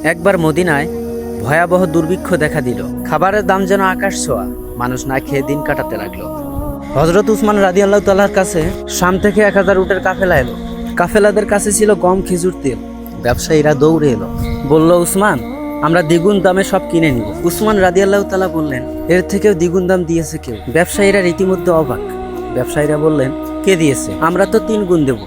একবার মদিনায় ভয়াবহ দুর্ভিক্ষ দেখা দিল। খাবারের দাম যেন আকাশ ছোঁয়া। মানুষ না খেয়ে দিন কাটাতে লাগলো। হযরত উসমান রাদিয়াল্লাহু তাআলার কাছে শাম থেকে 1000 উটের কাফেলা এলো। কাফেলাদের কাছে ছিল গম, খেজুর, তেল। ব্যবসায়ীরা দৌড়ে এলো, বলল, উসমান, আমরা দ্বিগুণ দামে সব কিনে নিব। উসমান রাদিয়াল্লাহু তাআলা বললেন, এর থেকেও দ্বিগুণ দাম দিয়েছে কেউ। ব্যবসায়ীরা রীতিমধ্যে অবাক। ব্যবসায়ীরা বললেন, কে দিয়েছে? আমরা তো 3 গুণ দেব।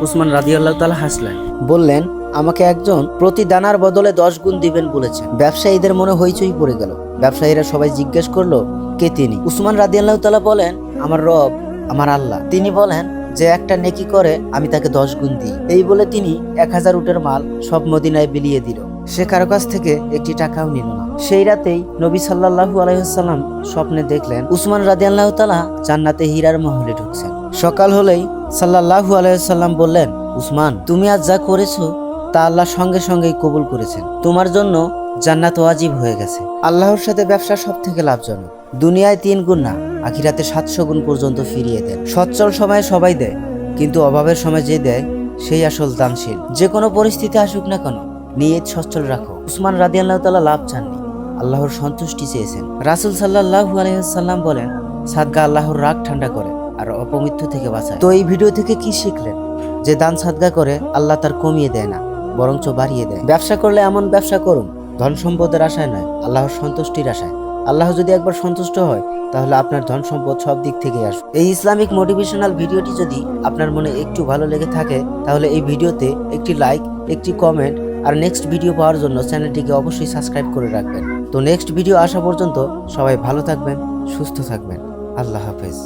উসমান রাদিয়াল্লাহু তাআলা হাসলেন, বললেন, আমাকে একজন প্রতি দানার বদলে 10 গুণ দিবেন বলেছেন। ব্যবসায়ীদের মনে হইচই পড়ে গেল। ব্যবসায়ীরা সবাই জিজ্ঞেস করলো, কে তিনি? উসমান রাদিয়াল্লাহু তাআলা বলেন, আমার রব, আমার আল্লাহ। তিনি বলেন, যে একটা নেকি করে আমি তাকে 10 গুণ দিই। এই বলে তিনি 1000 উটের মাল সব মদিনায় বিলিয়ে দিল। সে কারো কাছ থেকে একটি টাকাও নিল না। সেই রাতেই নবী সাল্লাল্লাহু আলাইহি ওয়াসাল্লাম স্বপ্নে দেখলেন উসমান রাদিয়াল্লাহু তাআলা জান্নাতে হীরার মহলে ঢুকছেন। সকাল হলেই সাল্লাল্লাহু আলাইহি ওয়াসাল্লাম বললেন, উসমান, তুমি আজ যা করেছো তা আল্লাহ সঙ্গে সঙ্গেই কবুল করেছেন। তোমার জন্য জান্নাত ওয়াজিব হয়ে গেছে। আল্লাহর সাথে ব্যবসা সব থেকে লাভজনক। দুনিয়ায় 3 গুণ না, আখিরাতে 700 গুণ পর্যন্ত ফিরিয়ে দেন। সচ্ছল সময়ে সবাই দেয়, কিন্তু অভাবের সময় যে দেয় সেই আসল দানশীল। যে কোনো পরিস্থিতি আসুক না কেন, নিয়ত সচ্ছল রাখো। উসমান রাদিয়াল্লাহু তাআলা লাভ চাননি, আল্লাহর সন্তুষ্টি চেয়েছেন। রাসূল সাল্লাল্লাহু আলাইহি ওয়াসাল্লাম বলেন, সাদকা আল্লাহর রাগ ঠান্ডা করে আর অপমৃত্যু থেকে বাঁচায়। তো এই ভিডিও থেকে কি শিখলেন? যে দান সাদকা করে আল্লাহ তার কমিয়ে দেয় না, বরঞ্চ বাড়িয়ে দেয়। ব্যবসা করলে এমন ব্যবসা করুন, ধন সম্পদের আশায় নয়, আল্লাহর সন্তুষ্টির আশায়। আল্লাহ যদি একবার সন্তুষ্ট হয়, তাহলে আপনার ধন সম্পদ সব দিক থেকে আসবে। এই ইসলামিক মোটিভেশনাল ভিডিওটি যদি আপনার মনে একটু ভালো লেগে থাকে, তাহলে এই ভিডিওতে একটি লাইক, একটি কমেন্ট আর নেক্সট ভিডিও পাওয়ার জন্য চ্যানেলটিকে অবশ্যই সাবস্ক্রাইব করে রাখবেন। তো নেক্সট ভিডিও আসা পর্যন্ত সবাই ভালো থাকবেন, সুস্থ থাকবেন। আল্লাহ হাফেজ।